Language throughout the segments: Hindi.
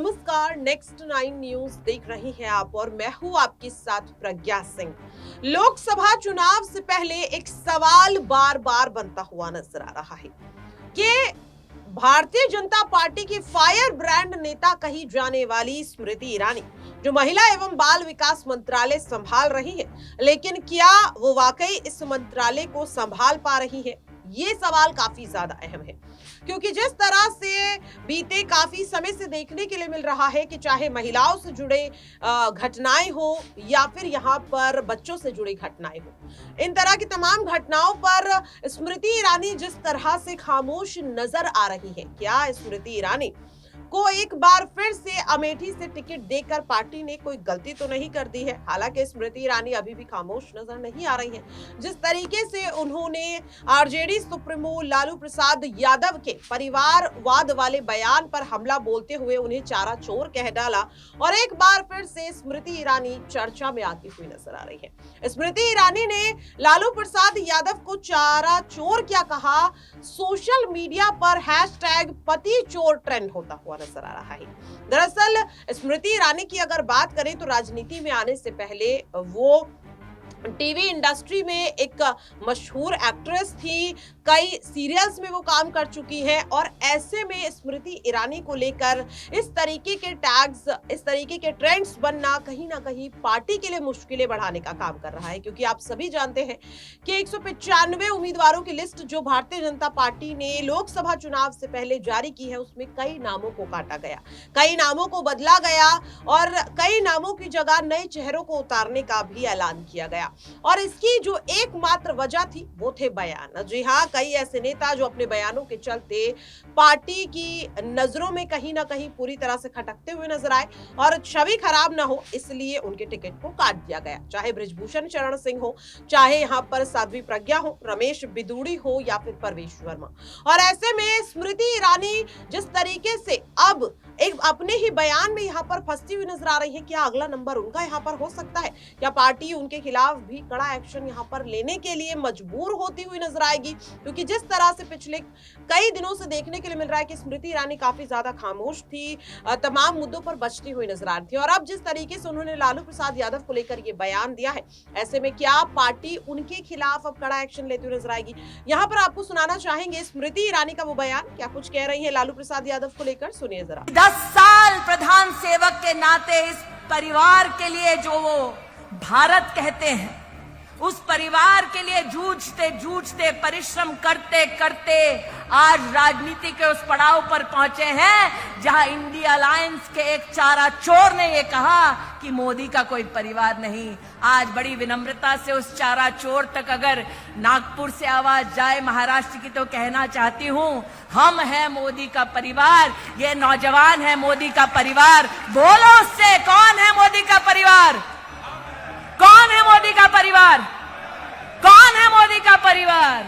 नमस्कार, नेक्स्ट 9 न्यूज देख रही हैं आप और मैं हूं आपके साथ प्रज्ञा सिंह। लोकसभा चुनाव से पहले एक सवाल बार बार बनता हुआ नजर आ रहा है कि भारतीय जनता पार्टी की फायर ब्रांड नेता कही जाने वाली स्मृति ईरानी जो महिला एवं बाल विकास मंत्रालय संभाल रही है, लेकिन क्या वो वाकई इस मंत्रालय को संभाल पा रही है? ये सवाल काफी ज्यादा अहम है, क्योंकि जिस तरह से बीते काफी समय से देखने के लिए मिल रहा है कि चाहे महिलाओं से जुड़े घटनाएं हो या फिर यहाँ पर बच्चों से जुड़ी घटनाएं हो, इन तरह की तमाम घटनाओं पर स्मृति ईरानी जिस तरह से खामोश नजर आ रही है, क्या स्मृति ईरानी को एक बार फिर से अमेठी से टिकट देकर पार्टी ने कोई गलती तो नहीं कर दी है? हालांकि स्मृति ईरानी अभी भी खामोश नजर नहीं आ रही है। जिस तरीके से उन्होंने आरजेडी सुप्रीमो लालू प्रसाद यादव के परिवारवाद वाले बयान पर हमला बोलते हुए उन्हें चारा चोर कह डाला और एक बार फिर से स्मृति ईरानी चर्चा में आती हुई नजर आ रही है। स्मृति ईरानी ने लालू प्रसाद यादव को चारा चोर क्या कहा, सोशल मीडिया पर हैशटैग पति चोर ट्रेंड होता हुआ नजर आ रहा है। दरअसल स्मृति ईरानी की अगर बात करें तो राजनीति में आने से पहले वो टीवी इंडस्ट्री में एक मशहूर एक्ट्रेस थी, कई सीरियल्स में वो काम कर चुकी है और ऐसे में स्मृति ईरानी को लेकर इस तरीके के टैग्स, इस तरीके के ट्रेंड्स बनना कहीं ना कहीं पार्टी के लिए मुश्किलें बढ़ाने का काम कर रहा है, क्योंकि आप सभी जानते हैं कि 195 उम्मीदवारों की लिस्ट जो भारतीय जनता पार्टी ने लोकसभा चुनाव से पहले जारी की है, उसमें कई नामों को काटा गया, कई नामों को बदला गया और कई नामों की जगह नए चेहरों को उतारने का भी ऐलान किया गया। और इसकी जो एकमात्र वजह थी वो थे बयान। जी हाँ, कई ऐसे नेता जो अपने बयानों के चलते पार्टी की नजरों में कहीं ना कहीं पूरी तरह से खटकते हुए नजर आए और छवि खराब ना हो इसलिए उनके टिकट को काट दिया गया, चाहे बृजभूषण शरण सिंह हो, चाहे यहाँ पर साध्वी प्रज्ञा हो, रमेश बिदूड़ी हो या फिर परवेश वर्मा। और ऐसे में स्मृति ईरानी जिस तरीके से अब एक अपने ही बयान में यहाँ पर फंसती हुई नजर आ रही है, क्या अगला नंबर उनका यहाँ पर हो सकता है? क्या पार्टी उनके खिलाफ भी कड़ा एक्शन यहाँ पर लेने के लिए मजबूर होती हुई नजर आएगी? क्योंकि जिस तरह से पिछले कई दिनों से देखने के लिए मिल रहा है कि स्मृति ईरानी काफी ज्यादा खामोश थी, तमाम मुद्दों पर बचती हुई नजर आ रही थी और अब जिस तरीके से उन्होंने लालू प्रसाद यादव को लेकर ये बयान दिया है, ऐसे में क्या पार्टी उनके खिलाफ अब कड़ा एक्शन लेती हुई नजर आएगी? यहाँ पर आपको सुनाना चाहेंगे स्मृति ईरानी का वो बयान, क्या कुछ कह रही है लालू प्रसाद यादव को लेकर, सुनिए जरा। 10 साल प्रधान सेवक के नाते इस परिवार के लिए जो वो भारत कहते हैं, उस परिवार के लिए जूझते जूझते परिश्रम करते करते आज राजनीति के उस पड़ाव पर पहुंचे हैं जहां इंडिया अलायंस के एक चारा चोर ने ये कहा कि मोदी का कोई परिवार नहीं। आज बड़ी विनम्रता से उस चारा चोर तक अगर नागपुर से आवाज जाए महाराष्ट्र की, तो कहना चाहती हूं, हम हैं मोदी का परिवार, ये नौजवान है मोदी का परिवार। बोलो उससे, कौन है मोदी का परिवार? कौन है मोदी का परिवार? कौन है मोदी का परिवार?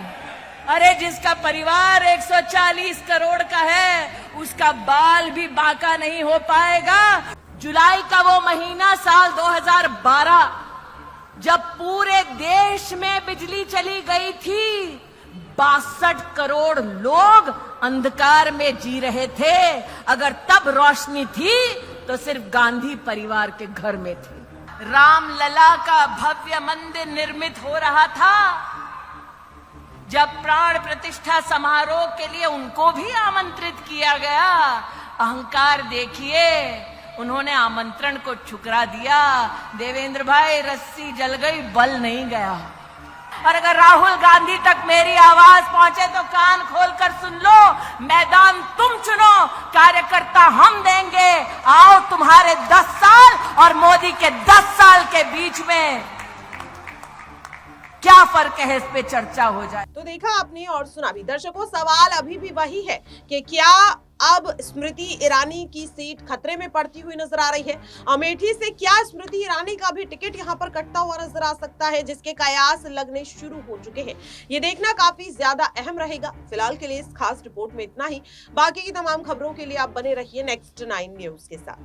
अरे जिसका परिवार 140 करोड़ का है, उसका बाल भी बांका नहीं हो पाएगा। जुलाई का वो महीना साल 2012 जब पूरे देश में बिजली चली गई थी, 62 करोड़ लोग अंधकार में जी रहे थे। अगर तब रोशनी थी तो सिर्फ गांधी परिवार के घर में थी। रामलला का भव्य मंदिर निर्मित हो रहा था, जब प्राण प्रतिष्ठा समारोह के लिए उनको भी आमंत्रित किया गया। अहंकार देखिए, उन्होंने आमंत्रण को ठुकरा दिया। देवेंद्र भाई, रस्सी जल गई, बल नहीं गया। और अगर राहुल गांधी तक मेरी आवाज पहुंचे तो कान खोलकर सुन लो, मैदान तुम चुनो, कार्यकर्ता हम देंगे। आओ, तुम्हारे 10 साल और मोदी के 10 साल के बीच में क्या फर्क है, इस पे चर्चा हो जाए। तो देखा आपने और सुना भी। दर्शकों, सवाल अभी भी वही है कि क्या अब स्मृति ईरानी की सीट खतरे में पड़ती हुई नजर आ रही है? अमेठी से क्या स्मृति ईरानी का भी टिकट यहां पर कटता हुआ नजर आ सकता है, जिसके कयास लगने शुरू हो चुके हैं? ये देखना काफी ज्यादा अहम रहेगा। फिलहाल के लिए इस खास रिपोर्ट में इतना ही। बाकी की तमाम खबरों के लिए आप बने रहिए नेक्स्ट 9 न्यूज के साथ।